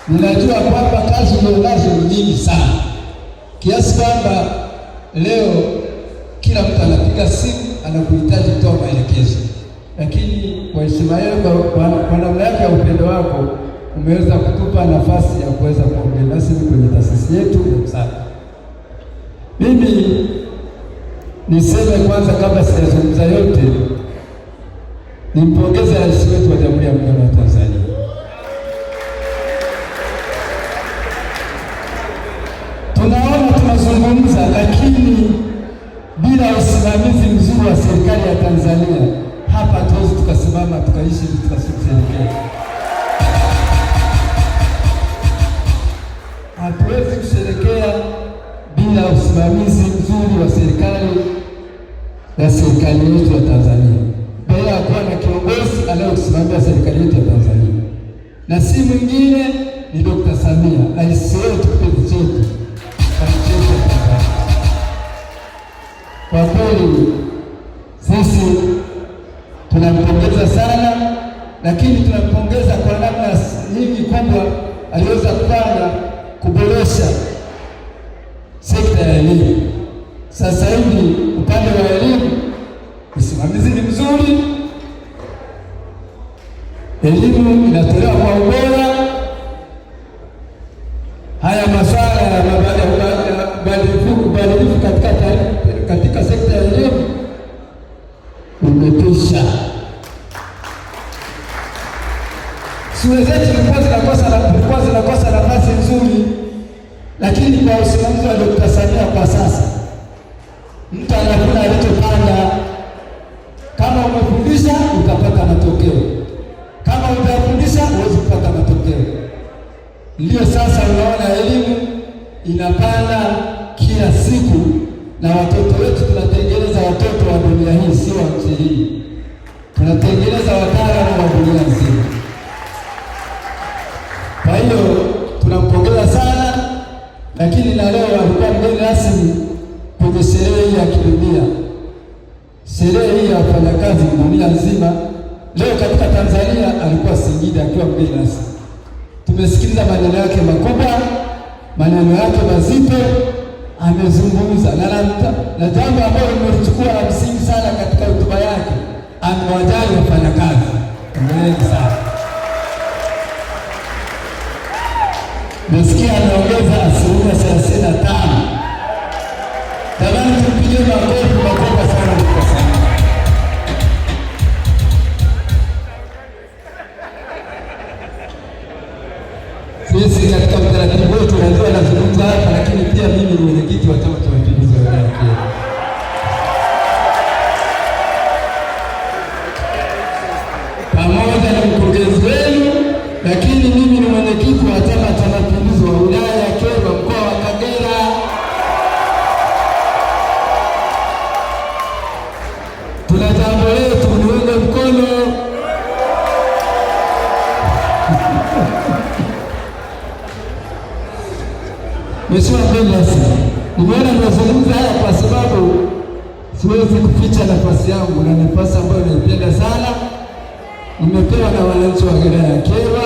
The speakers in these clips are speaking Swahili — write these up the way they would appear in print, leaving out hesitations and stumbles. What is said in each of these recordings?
Ninajua kwamba kazi unazo ni nyingi sana, kiasi kwamba leo kila mtu anapiga simu anakuhitaji kutoa maelekezo, lakini kwa heshima yako, kwa namna yake ya upendo wako, umeweza kutupa nafasi ya kuweza kuongea nasi kwenye taasisi yetu ya msaada. Mimi niseme kwanza, kabla sijazungumza yote, nimpongeze Rais wetu wa Jamhuri ya Muungano wa Tanzania. Tunaona tunazungumza, lakini bila usimamizi mzuri wa serikali ya Tanzania, hapa hatuwezi tukasimama tukaishi tukasherehekea. Hatuwezi kusherehekea bila usimamizi mzuri wa serikali yetu ya Tanzania, bila kuwa na kiongozi anayesimamia serikali yetu ya Tanzania, na si mwingine ni Dr. Samia, rais wetu kipenzi chetu. Kwa kweli sisi tunampongeza sana, lakini tunampongeza kwa namna nyingi kubwa aliweza kufanya kuboresha sekta ya elimu. Sasa hivi upande wa elimu usimamizi ni mzuri, elimu inatolewa kwa ubora. Haya masuala ya ubadilifu katika sekta ya elimu umekwisha. Shule zetu zilikuwa zinakosa nafasi nzuri, lakini kwa usimamizi wa Dr. Samia kwa sasa mtu anakula alichopanda. Kama umefundisha utapata matokeo, kama hujafundisha huwezi kupata matokeo. Ndio sasa unaona elimu inapanda kila siku, na watoto wetu tunatengeneza watoto wa dunia hii, sio wa nchi hii. Tunatengeneza wataalamu wa dunia nzima. Kwa hiyo tunampongeza sana, lakini na leo alikuwa mgeni rasmi kwenye sherehe hii ya kidunia, sherehe hii ya wafanyakazi dunia nzima. Leo katika Tanzania alikuwa Singida akiwa mgeni rasmi. Tumesikiliza maneno yake makubwa, maneno yake mazito, amezungumza na jambo ambalo limechukua la msingi sana katika hotuba yake, amewajali wafanyakazi wengi sana. Nasikia anaongeza 35%. Jamani, tupige makofi makubwa sana kwa sana. Sisi katika utaratibu wetu tunajua nazungumza hapa, lakini pia mimi ni mwenyekiti wa Chama cha Mapinduzi wa wilaya ya Kyerwa. Pamoja na mkurugenzi wenu, lakini mimi ni mwenyekiti wa Chama cha Mapinduzi wa wilaya ya Kyerwa, mkoa wa Kagera. Tuna jambo letu, niunge mkono. Mheshimiwa mgeni rasmi, nimeona nazungumza haya kwa sababu siwezi kuficha nafasi yangu, na nafasi ambayo naipenda sana. Nimepewa na wananchi wa wilaya ya Kyerwa,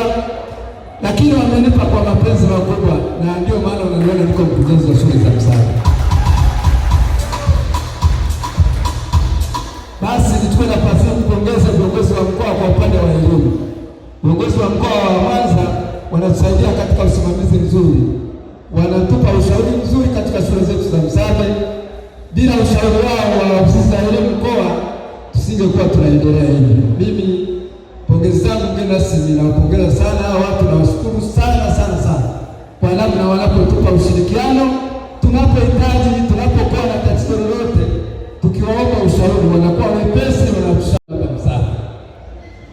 lakini wamenipa kwa mapenzi makubwa, na ndio maana unaniona niko mkurugenzi wa shule za msaada. Basi nichukue nafasi hii kupongeza viongozi wa mkoa kwa upande wa elimu. Viongozi wa mkoa wa Mwanza wanatusaidia katika usimamizi mzuri, wanatupa ushauri mzuri katika shule zetu za msaada. Bila ushauri wao wa ofisi za elimu mkoa, tusingekuwa tunaendelea hivi. Mimi pongezi zangu mgeni rasmi, nawapongeza sana hao watu, nawashukuru sana sana sana kwa namna wanapotupa ushirikiano tunapohitaji, tunapokuwa na tatizo lolote, tukiwaomba ushauri wanakuwa wepesi, wanatushauri msaada.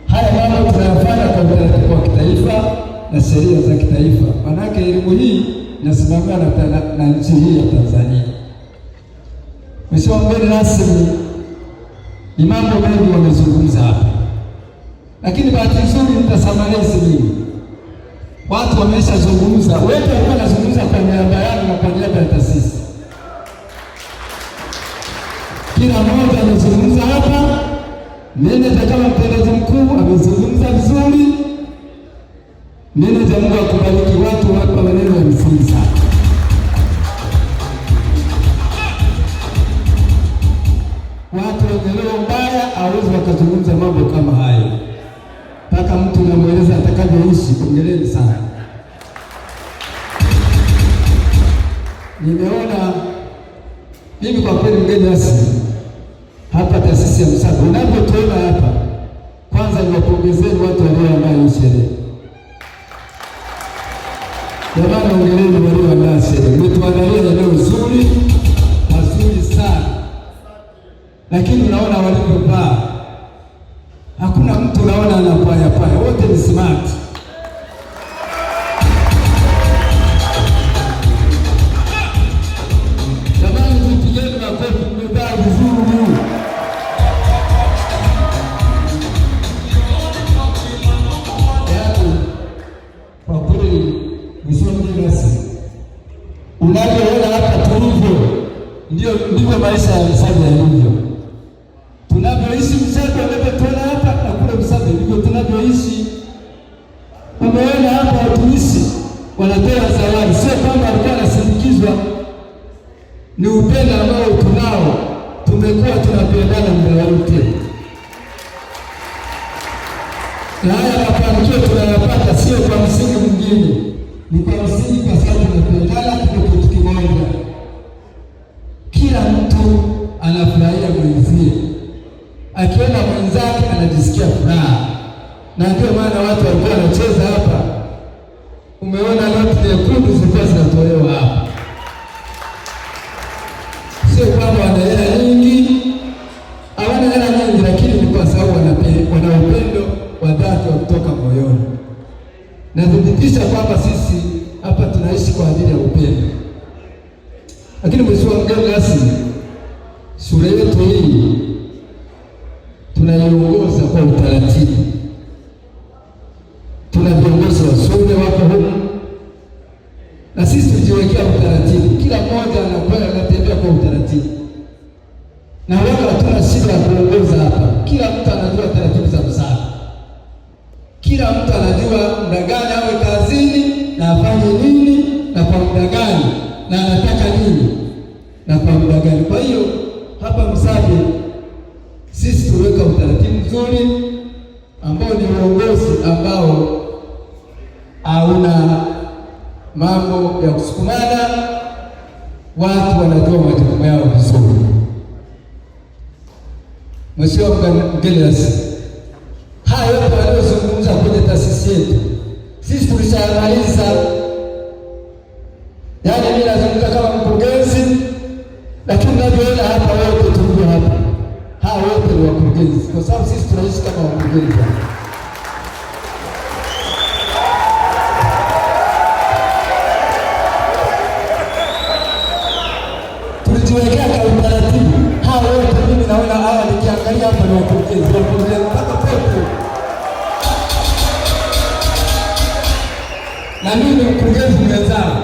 Haya mambo tunayafanya kwa utaratibu wa kitaifa na sheria za kitaifa, manake elimu hii inasimamiwa na nchi hii ya Tanzania. Mheshimiwa mgeni rasmi, ni mambo mengi wamezungumza hapa, lakini bahati nzuri nitasamalezi mimi. Watu wameshazungumza, wote walikuwa wanazungumza kwa niaba yangu na kwa niaba ya taasisi. Kila mmoja amezungumza hapa. Meneja kama mtendaji mkuu amezungumza vizuri. Meneja, Mungu akubariki. nimeona mimi kwa kweli mgeni rasmi hapa taasisi ya Msaada, unapotuona hapa, kwanza niwapongezeni watu walioandaa hii sherehe. Jamani, ongeleni walioandaa sherehe, mmetuandalia eneo zuri, mazuri sana, lakini unaona walivyovaa, hakuna mtu unaona anapaya paya, wote ni smart. Jamani, tupigeni makofi, mmevaa vizuri. Kwa kweli unavyoona hapa tulivyo, ndivyo maisha ya Msaada yalivyo. Tunavyoishi Msaada, unavyotuona hapa na kule Msaada ndivyo tunavyoishi. Umeona hapa watumishi wanatoa zawadi, sio kwamba walikuwa wanasindikizwa, ni upendo ambao tunao, tumekuwa tunapendana muda wote. Na haya mafanikio tunayapata sio kwa msingi mwingine, ni kwa msingi kwa sababu tunapendana, tuko kitu kimoja. Kila mtu anafurahia mwenzie, akiona mwenzake anajisikia furaha, na ndio maana watu walikuwa wanacheza hapa. Umeona noti nyekundu zilikuwa zinatolewa hapa, sio kwamba wana hela nyingi, hawana hela nyingi, lakini ni kwa sababu wana upendo wa dhati wa kutoka moyoni. Nathibitisha kwamba sisi hapa tunaishi kwa ajili ya upendo. Lakini mheshimiwa mgeni rasmi, shule yetu hii tunaiongoza kwa utaratibu. Tuna viongozi wa shule wako huko, na sisi tujiwekea utaratibu, kila mmoja anatembea kwa utaratibu, na wala hatuna shida ya kuongoza hapa. Kila mtu anajua taratibu za Msaada, kila mtu anajua muda gani awe kazini na afanye nini na kwa muda gani, na anataka nini na kwa muda gani. Kwa hiyo hapa Msaada sisi tuweka utaratibu mzuri ambao ni uongozi ambao hauna mambo ya kusukumana, watu wanajua majukumu yao vizuri. Mheshimiwa mgeni rasmi, haya yote waliozungumza kwenye taasisi yetu sisi tulishamaliza. Yaani mimi nazungumza kama mkurugenzi, lakini unavyoona hapa wote tulio hapa, hawa wote ni wakurugenzi, kwa sababu sisi tunaishi kama wakurugenzi. Tulijiwekea kwa utaratibu. Hawa wote mimi naona hawa nikiangalia hapa ni wakurugenzi mpaka pote. Na mimi ni mkurugenzi mwenzao.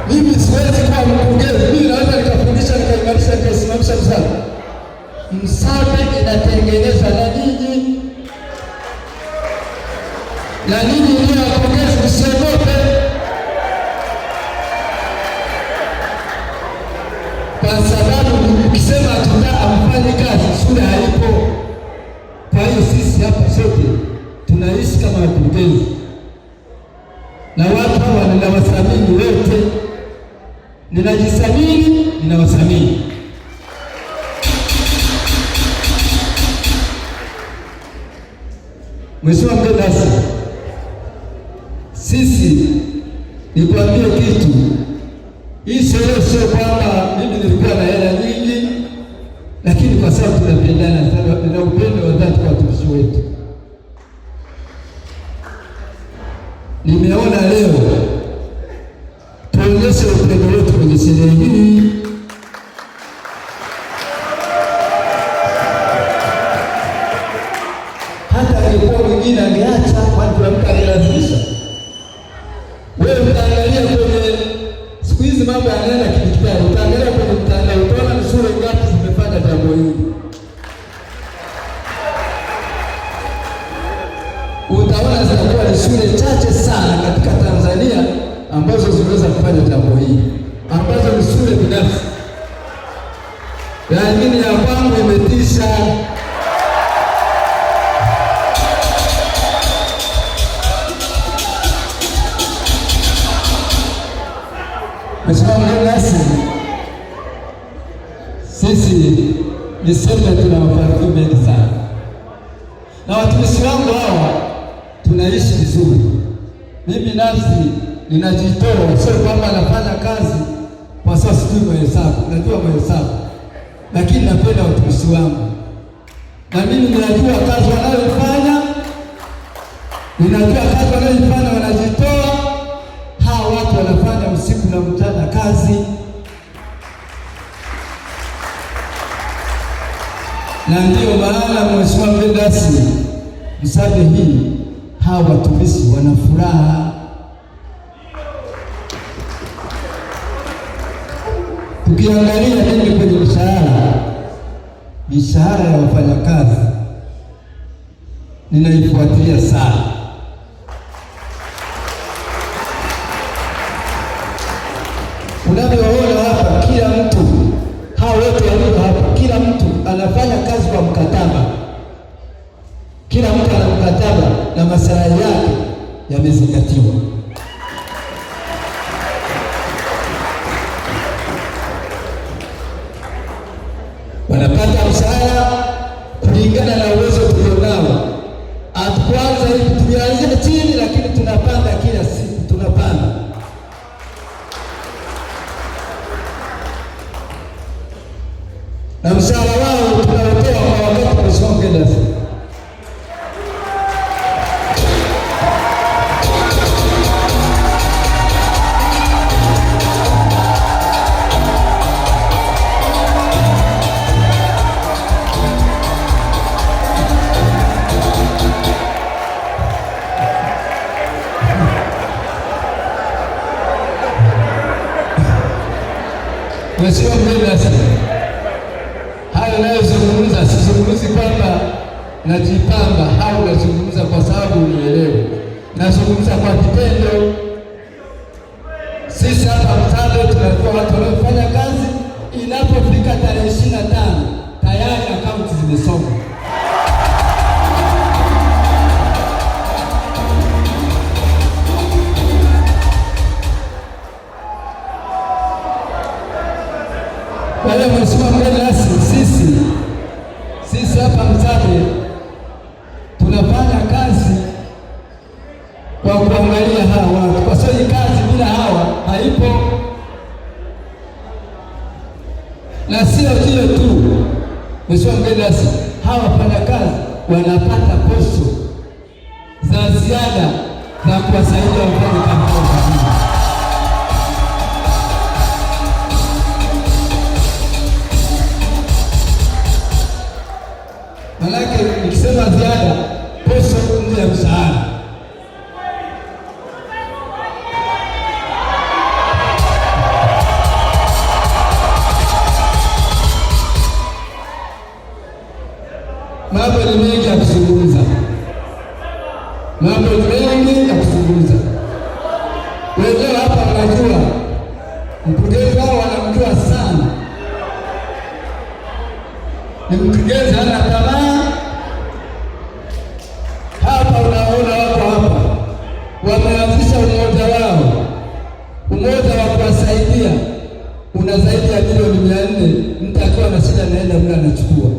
Mimi siwezi kuwa mkurugenzi, mimi naweza nikafundisha, nikaimarisha, nikaisimamisha Msaada. Msaada inatengenezwa na nyinyi, na nyinyi ndio wakurugenzi, msiogope. Kwa sababu ukisema hamfanyi kazi, shule haipo. Kwa hiyo sisi hapa sote tunaishi kama wakurugenzi, na watu hawa ninawathamini wote, ninajithamini, ninawathamini. Mheshimiwa mgeni rasmi, sisi nikwambie kitu, hii sherehe sio kwamba mimi nilikuwa na hela nyingi, lakini kwa sababu tunapendana, na upendo wa dhati kwa watumishi wetu. Nimeona leo tuonyeshe upendo wetu kwenye sherehe hii. Hata alikuwa mwingine angeacha, kwani kuna mtu analazimisha. Wewe utaangalia kwenye siku hizi mambo yanaenda kidijitali, utaangalia kwenye mtandao, utaona ni shule ngapi zimefanya jambo hili. Utaona zinakuwa ni shule chache sana katika Tanzania ambazo zinaweza kufanya jambo hili, ambazo ni shule binafsi. Lakini ya kwangu imetisha. Mheshimiwa mgeni rasmi, sisi niseme tuna mafanikio mengi sana, na watumishi wangu hawa tunaishi vizuri. Mimi nafsi ninajitoa, sio kwamba nafanya kazi kwa sababu sijui mahesabu, najua mahesabu, lakini napenda watumishi wangu, na mimi ninajua kazi wanayofanya, wanajitoa. Hawa watu wanafanya usiku na mchana kazi, na ndio maana Mheshimiwa mgeni rasmi, Msade hii hawa watumishi wana furaha. Tukiangalia nini kwenye mishahara ya wafanyakazi ninaifuatilia sana. Unavyoona hapa, kila mtu, hao wote walio hapa, kila mtu anafanya kazi kwa mkataba. Kila mtu ana mkataba na maslahi yake yamezingatiwa. Wanapata mshahara kulingana na uwezo tulionao. Hatukuanza hivi, tulianzia chini, lakini tunapanda kila siku, tunapanda. Na mshahara wao tunaotoa kwa wakati kusongeza. Mheshimiwa mgeni rasmi, hayo nayozungumza sizungumzi kwamba najipamba au nazungumza kwa sababu unielewe. Nazungumza kwa vitendo. Sisi hapa Msade tunakuwa watu wanaofanya kazi, inapofika tarehe 25 tayari akaunti zimesoma. Kwa hiyo Mheshimiwa mgeni rasmi, sisi hapa Msade tunafanya kazi kwa kuangalia hawa watu, kwa sababu kazi bila hawa haipo. Na sio hiyo tu, Mheshimiwa mgeni rasmi, hawa wafanyakazi wanapata posho za ziada za kuwasaidia wafanye kazi. Manake nikisema ziada, posho nje ya mshahara. Mambo ni mengi ya kuzungumza, Wenyewe hapa wanajua, mkurugenzi wao wanamjua sana, ni mkurugenzi hana tamaa. Hapa unaona wako hapa wameanzisha umoja wao, umoja wa kuwasaidia. Una zaidi ya milioni 400, mtu akiwa na shida naenda mla anachukua.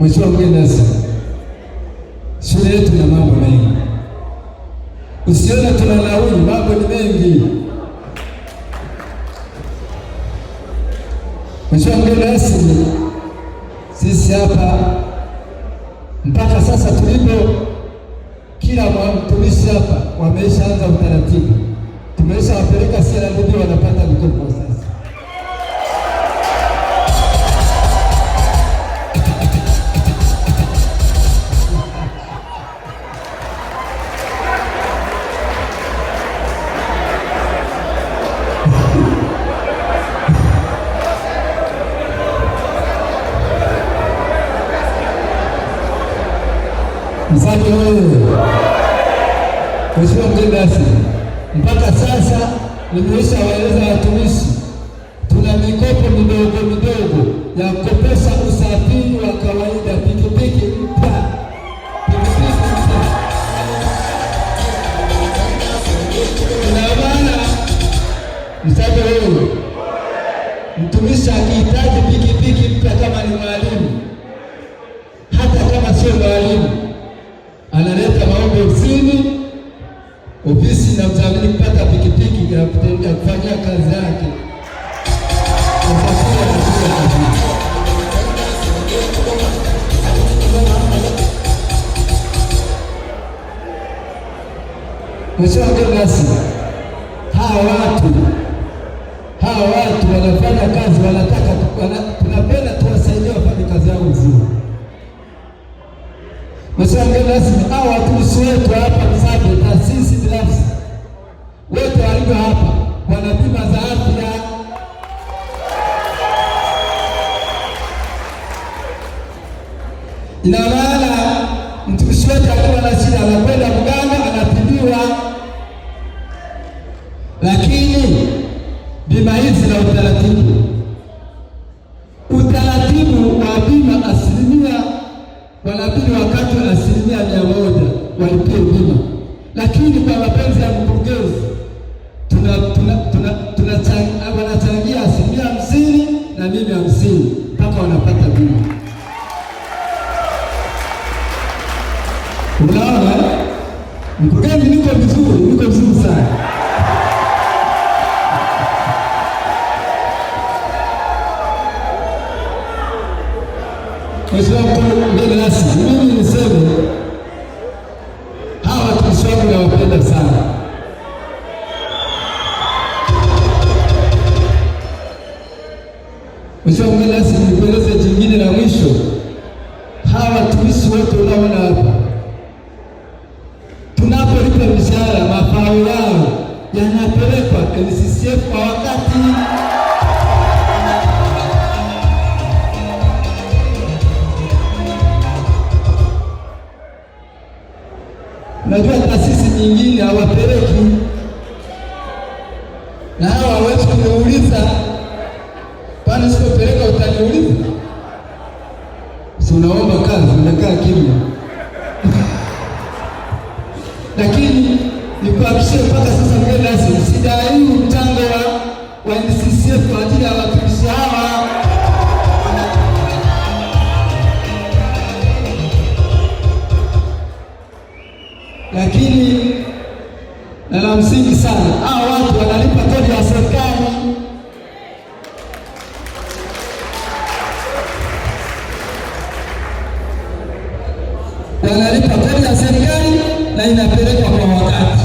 Mheshimiwa mgeni rasmi, shule yetu na mambo mengi, usione tunalaumu, mambo ni mengi. Mheshimiwa mgeni rasmi, sisi hapa mpaka sasa tulipo, kila mtumishi hapa wameshaanza utaratibu, tumeshawapeleka CRDB, wanapata mikopo sasa. Msade wewe, Mheshimiwa mgeni rasmi, mpaka sasa nimeshawaeleza watumishi, tuna mikopo midogo ya kukopesha usafiri wa kawaida, pikipiki mpya. kufanya kazi yake. Mheshimiwa mgeni rasmi, hawa watu wanafanya kazi, tunapenda tuwasaidie wafanye kazi yao vizuri. Mheshimiwa mgeni rasmi, hawa watumishi wetu hapa Msabwe, taasisi binafsi wote walio hapa wana bima za afya. Ina maana mtumishi wetu akiwa na shida anakwenda mganga anatibiwa, lakini bima hizi na utaratibu wa bima wanabidi wakati 100% walipie bima, lakini kwa mapenzi ya mkurugenzi wanachangia 50% na mimi 50% mpaka wanapata bima. Unaona mkurugenzi, niko vizuri sana. Mheshimiwa mgeni rasmi, mimi niseme hawa watumishi wangu nawapenda sana. Mheshimiwa mgeni rasmi, nikueleze jingine la mwisho. Hawa watumishi wote unaona hapa, tunapolipa mishahara, mafao yao yanapelekwa NSSF kwa wakati. Najua taasisi nyingine hawapeleki, na hawa hawezi kuniuliza, kwani sipopeleka utaniuliza? Si unaomba kazi unakaa kimya. Lakini nikuhakikishie mpaka sasa mgeni rasmi, sidai mchango wa NSSF kwa ajili ya watumishi hawa. Lakini na la msingi sana, hao watu wanalipa kodi ya serikali. Wanalipa kodi ya serikali na inapelekwa kwa wakati.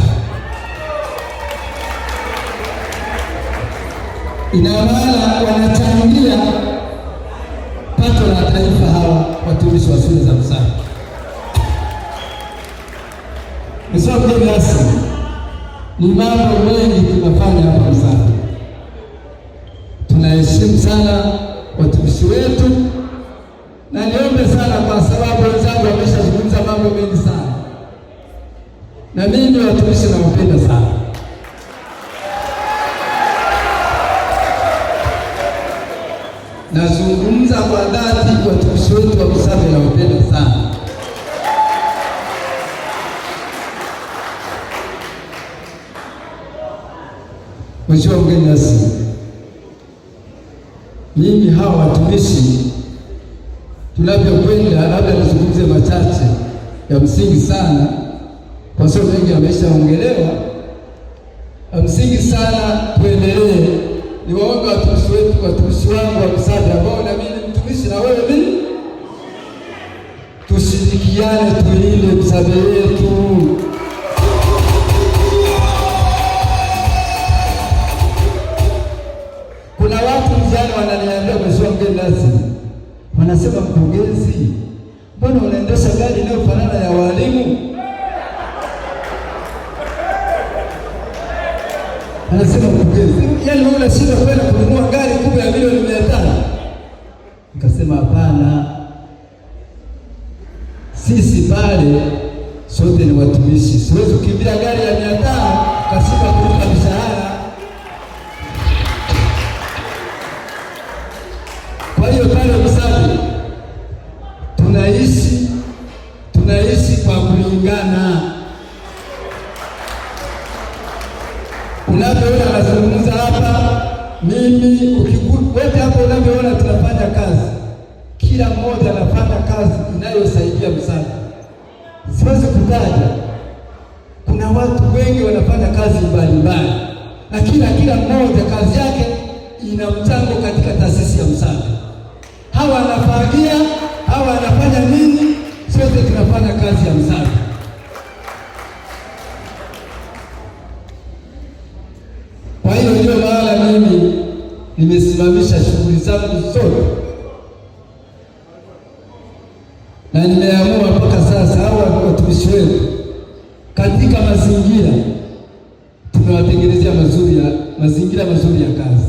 Ina maana wanachangia pato la taifa hawa watumishi wa shule za msingi. Mheshimiwa mgeni rasmi, ni mambo mengi tunafanya hapa Msabwe. Tunaheshimu sana watumishi wetu, na niombe sana, kwa sababu wenzangu wameshazungumza mambo mengi sana, na mimi watumishi nawapenda sana. Nazungumza kwa dhati, watumishi wetu wa Msabwe nawapenda sana. Mheshimiwa mgeni rasmi, mimi hawa watumishi tunavyokwenda, labda nizungumze machache ya msingi sana, kwa sababu mengi yameshaongelewa. Ya msingi sana tuendelee. Niwaombe watumishi wetu, watumishi wangu wa Msabwe ambao na mimi mtumishi na wewe mimi, tushirikiane tuilinde Msabwe yetu. Kuna watu mjane wananiambia, Mheshimiwa mgeni rasmi, wanasema mkurugenzi, mbona unaendesha gari inayofanana ya walimu? Anasema mkurugenzi, yaani wewe unashinda kwenda kununua gari kubwa ya milioni 500. Nikasema hapana, sisi pale sote ni watumishi, siwezi kukimbia gari ya 500 kasiba kulipa mishahara. Kwa hiyo pale Msabwe tunaishi kwa kulingana. Unavyoona nazungumza hapa, mimi wote hapo unavyoona tunafanya kazi, kila mmoja anafanya kazi inayosaidia Msabwe. Siwezi kutaja, kuna watu wengi wanafanya kazi mbalimbali, lakini kila mmoja kazi yake ina mchango katika taasisi ya Msaada. Hawa anafagia, hawa anafanya nini? Sote tunafanya kazi ya Msaada. Kwa hiyo ndio maana mimi nimesimamisha shughuli zangu zote na nimeamua mpaka sasa hao watumishi wetu katika mazingira tumewatengenezea mazingira mazuri ya kazi,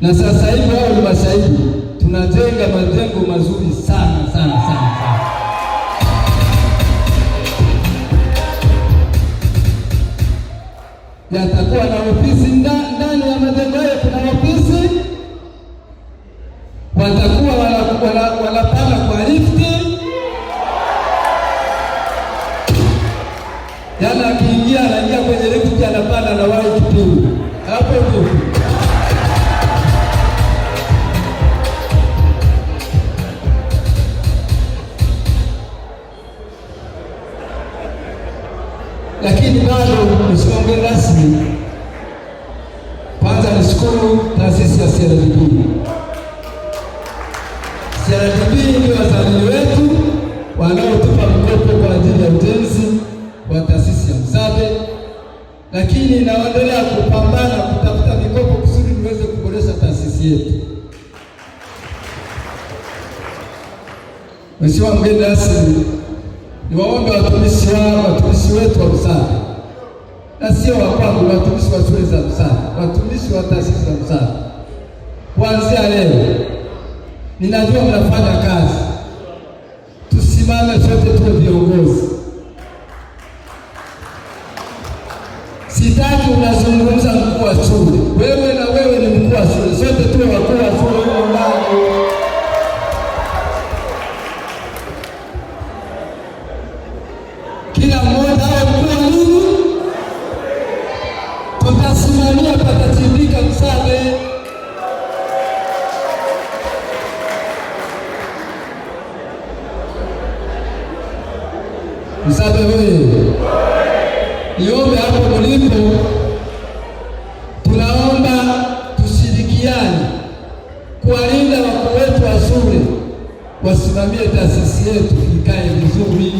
na sasa hivi wao ni mashahidi, tunajenga majengo mazuri sana sana sana sana. Yatakuwa na ofisi ndani ya majengo hayo, kuna ofisi, watakuwa wanapanda kwa lifti, yana akiingia anaingia kwenye lifti anapanda na wao kipindi hapo ndio. Lakini bado Mheshimiwa mgeni rasmi, kwanza nishukuru taasisi ya CRDB. CRDB ndio wadhamini wetu wanaotupa mikopo kwa ajili ya ujenzi wa taasisi ya Msaada, lakini naendelea kupambana kutafuta mikopo kusudi niweze kuboresha taasisi yetu. Mheshimiwa mgeni rasmi, niwaombe watumishi wetu wa Msaada, na sio wa kwangu, watumishi wa shule za Msaada, watumishi wa taasisi za Msaada, kuanzia leo ninajua mnafanya kazi, tusimame sote tuwe viongozi. Sitaki unazungumza mkuu wa shule, wewe na wewe ni mkuu wa shule, sote tuwe wakuu wa shule ndani. Kila mmoja awe mkuu wa nini, tutasimamia patachimbika Msaada. Msaada wewe, niombe hapo mlipo, tunaomba tushirikiane kuwalinda wakuu wetu wa shule, wasimamie taasisi yetu ikae vizuri.